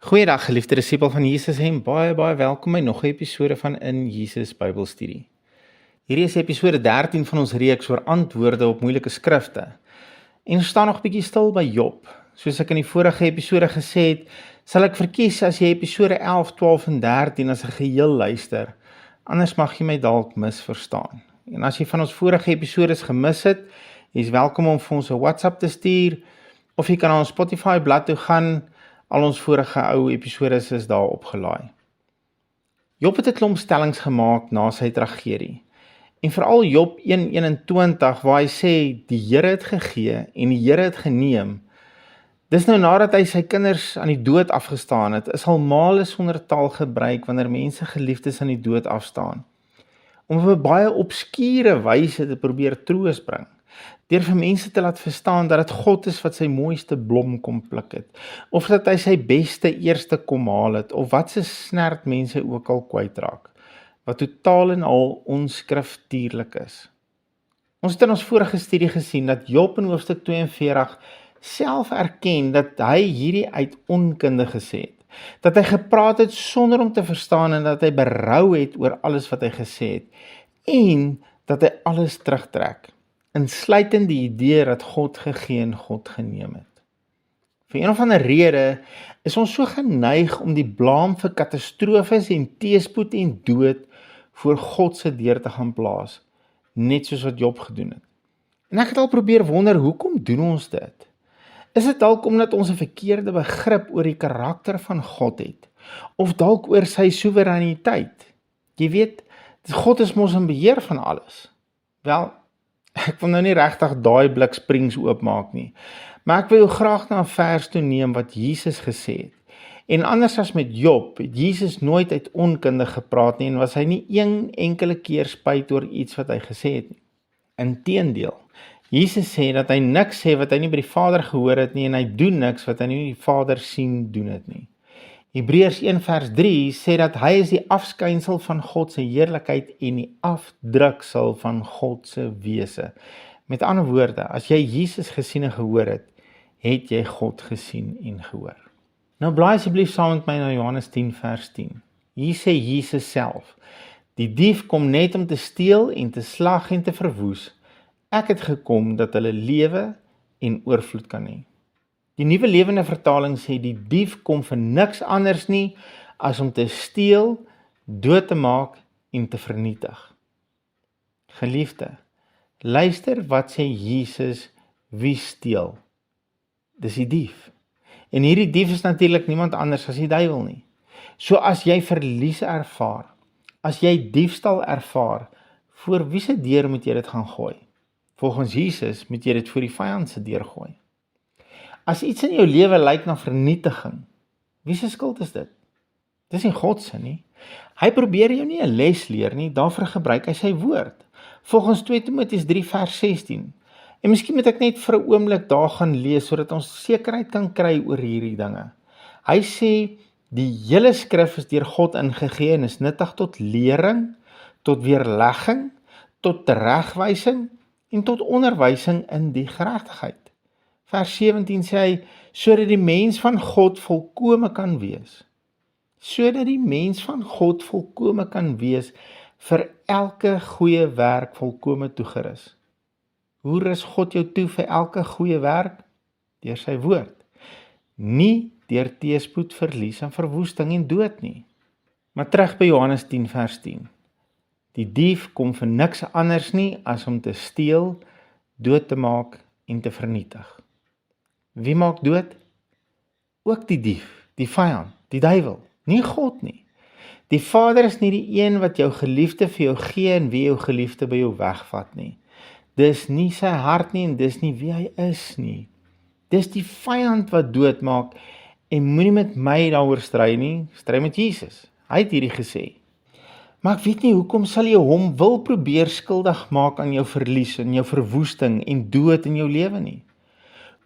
Goeiedag geliefde disipel van Jesus en baie welkom by nog 'n episode van In Jesus Bybelstudie. Hierdie is episode 13 van ons reeks oor antwoorde op moeilike skrifte. En ons staan nog 'n bietjie stil by Job. Soos ek in die vorige episode gesê het, sal ek verkies as jy episode 11, 12 en 13 as 'n geheel luister. Anders mag jy my dalk misverstaan. En as jy van ons vorige episodes gemis het, jy is welkom om vir ons 'n WhatsApp te stuur of jy kan na ons Spotify bladsy toe gaan. Al ons vorige ou episodes is daar opgelaai. Job het 'n klomp stellings gemaak na sy tragedie. En veral Job 1:21 waar hy sê die Here het gegee en die Here het geneem. Dis nou nadat hy sy kinders aan die dood afgestaan het, is al male sonder taal gebruik wanneer mense geliefdes aan die dood afstaan. Om op 'n baie obskure wyse te probeer troos bring. Deur vir mense te laat verstaan dat dit God is wat sy mooiste blom kom pluk het, of dat hy sy beste eerste kom haal het, of wat se snert mense ook al kwytraak, wat totaal en al onskriftuurlik is. Ons het in ons vorige studie gesien dat Job in hoofstuk 42 self erken dat hy hierdie uit onkunde gesê het, dat hy gepraat het sonder om te verstaan en dat hy berou het oor alles wat hy gesê het, en dat hy alles terugtrek. Insluitend die idee dat God gegee en God geneem het. Vir een of ander rede is ons so geneig om die blaam vir katastrofes en teëspoed en dood voor God se deur te gaan plaas, net soos wat Job gedoen het. En ek het al probeer wonder, hoekom doen ons dit? Is dit dalk omdat ons 'n verkeerde begrip oor die karakter van God het, of dalk oor sy soewereiniteit? Jy weet, God is mos in beheer van alles. Wel, ek wil nou nie regtig daai blik springs oopmaak nie, maar ek wil jou graag na 'n vers toe neem wat Jesus gesê het. En anders as met Job, het Jesus nooit uit onkunde gepraat nie en was hy nie een enkele keer spyt oor iets wat hy gesê het nie. Inteendeel, Jesus sê dat hy niks sê wat hy nie by die Vader gehoor het nie en hy doen niks wat hy nie die Vader sien doen het nie. Hebreërs 1 vers 3 sê dat hy is die afskynsel van God se heerlikheid en die afdruksel van God se wese. Met ander woorde, as jy Jesus gesien en gehoor het, het jy God gesien en gehoor. Nou blaai asseblief saam met my na Johannes 10 vers 10. Hier sê Jesus self, die dief kom net om te steel en te slag en te verwoes. Ek het gekom dat hulle lewe en oorvloed kan hê. Die Nuwe Lewende Vertaling sê die dief kom vir niks anders nie as om te steel, dood te maak en te vernietig. Geliefde, luister wat sê Jesus wie steel. Dis die dief. En hierdie dief is natuurlik niemand anders as die duiwel nie. So as jy verlies ervaar, as jy diefstal ervaar, voor wie se deur moet jy dit gaan gooi? Volgens Jesus moet jy dit voor die vyand se deur gooi. As iets in jou lewe lyk na vernietiging, wie se skuld is dit? Dis nie God se nie. Hy probeer jou nie 'n les leer nie, daarvoor gebruik hy sy woord. Volgens 2 Timoteus 3 vers 16. En miskien moet ek net vir 'n oomblik daar gaan lees, sodat ons sekerheid kan kry oor hierdie dinge. Hy sê, die hele skrif is deur God ingegee en is nuttig tot lering, tot weerlegging, tot teregwysing en tot onderwysing in die geregtigheid. Vers 17 sê hy, sodat die mens van God volkome kan wees. Sodat die mens van God volkome kan wees, vir elke goeie werk volkome toegerus. Hoe rus God jou toe vir elke goeie werk? Deur sy woord. Nie deur teëspoed, verlies en verwoesting en dood nie. Maar terug by Johannes 10 vers 10. Die dief kom vir niks anders nie as om te steel, dood te maak en te vernietig. Wie maak dood? Ook die dief, die vyand, die duiwel, nie God nie. Die Vader is nie die een wat jou geliefde vir jou gee en wie jou geliefde by jou wegvat nie. Dis nie sy hart nie en dis nie wie hy is nie. Dis die vyand wat doodmaak en moenie met my daaroor stry nie, stry met Jesus. Hy het hierdie gesê. Maar ek weet nie hoekom sal jy hom wil probeer skuldig maak aan jou verlies en jou verwoesting en dood in jou lewe nie.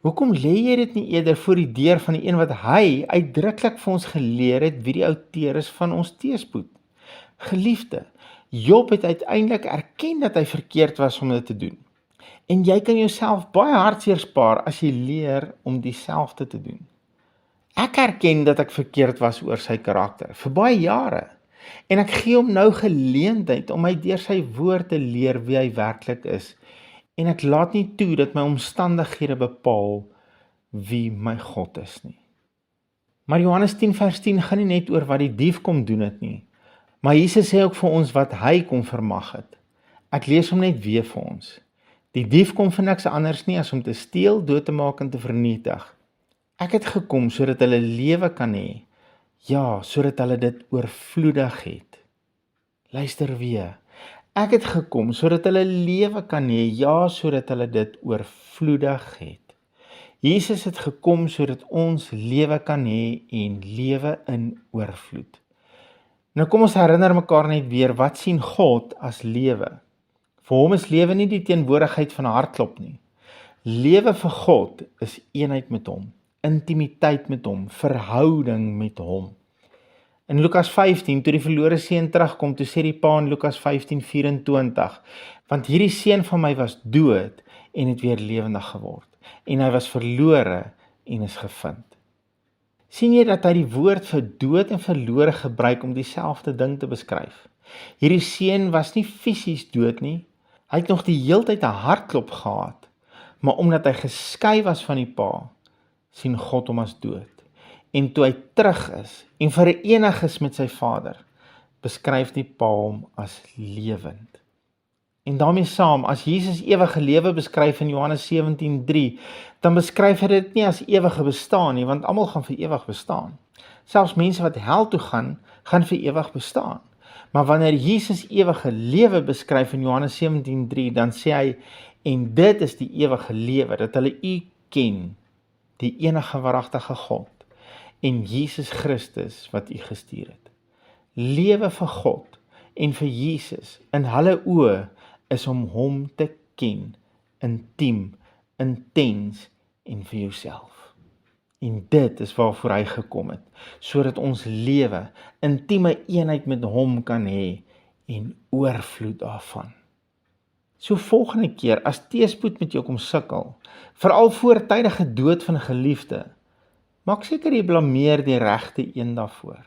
Hoekom lê jy dit nie eerder voor die deur van die een wat hy uitdruklik vir ons geleer het wie die outeur is van ons teëspoed? Geliefde, Job het uiteindelik erken dat hy verkeerd was om dit te doen. En jy kan jouself baie hartseer spaar as jy leer om dieselfde te doen. Ek erken dat ek verkeerd was oor sy karakter, vir baie jare. En ek gee hom nou geleentheid om my deur sy woord te leer wie hy werklik is. En ek laat nie toe dat my omstandighede bepaal wie my God is nie. Maar Johannes 10 vers 10 gaan nie net oor wat die dief kom doen het nie. Maar Jesus sê ook vir ons wat hy kom vermag het. Ek lees hom net weer vir ons. Die dief kom vir niks anders nie as om te steel, dood te maak en te vernietig. Ek het gekom sodat hulle lewe kan hê. Ja, sodat hulle dit oorvloedig het. Luister weer. Ek het gekom sodat hulle lewe kan hê, ja, sodat hulle dit oorvloedig het. Jesus het gekom sodat ons lewe kan hê en lewe in oorvloed. Nou kom ons herinner mekaar net weer, wat sien God as lewe? Vir hom is lewe nie die teenwoordigheid van 'n hartklop nie. Lewe vir God is eenheid met hom, intimiteit met hom, verhouding met hom. In Lukas 15, toe die verlore seun terugkom, toe sê die pa in Lukas 15:24, want hierdie seun van my was dood en het weer lewendig geword, en hy was verlore en is gevind. Sien jy dat hy die woord vir dood en verlore gebruik om dieselfde ding te beskryf? Hierdie seun was nie fisies dood nie, hy het nog die heeltyd 'n hartklop gehad, maar omdat hy geskei was van die pa, sien God hom as dood. En toe hy terug is en verenig is met sy Vader, beskryf die pa hom as lewend. En daarmee saam, as Jesus ewige lewe beskryf in Johannes 17:3, dan beskryf hy dit nie as ewige bestaan nie, want almal gaan vir ewig bestaan. Selfs mense wat hel toe gaan vir ewig bestaan. Maar wanneer Jesus ewige lewe beskryf in Johannes 17:3, dan sê hy, en dit is die ewige lewe, dat hulle U ken, die enige waaragtige God, en Jesus Christus wat U gestuur het. Lewe vir God en vir Jesus in hulle oë is om hom te ken, intiem, intens en vir jouself. En dit is waarvoor hy gekom het, sodat ons lewe, intieme eenheid met hom kan hê en oorvloed daarvan. So volgende keer as teëspoed met jou kom sukkel, veral voortydige dood van 'n geliefde, maak seker jy blameer die regte een daarvoor.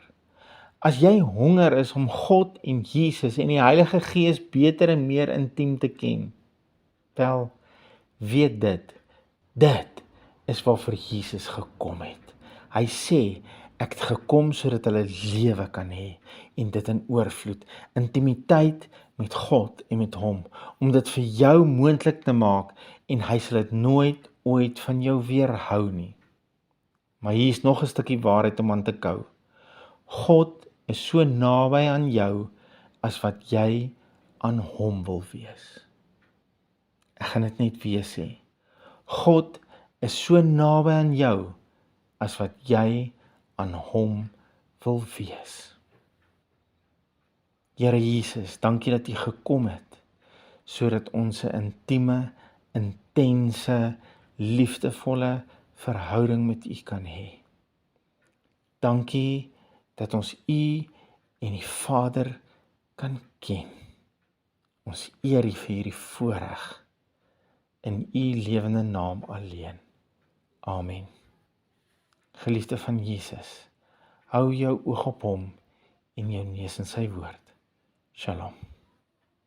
As jy honger is om God en Jesus en die Heilige Gees beter en meer intiem te ken, wel, weet dit is waarvoor Jesus gekom het. Hy sê, ek het gekom sodat hulle lewe kan hê en dit in oorvloed, intimiteit met God en met hom, om dit vir jou moontlik te maak en hy sal dit nooit ooit van jou weerhou nie. Maar hier is nog 'n stukkie waarheid om aan te kou. God is so naby aan jou as wat jy aan hom wil wees. Ek gaan dit net weer sê. God is so naby aan jou as wat jy aan hom wil wees. Here Jesus, dankie dat U gekom het, sodat ons 'n intieme, intense, liefdevolle verhouding met U kan hê. Dankie dat ons U en die Vader kan ken. Ons eer U vir hierdie voorreg in U lewende naam alleen. Amen. Geliefde van Jesus, hou jou oog op hom en jou neus in sy woord. Shalom.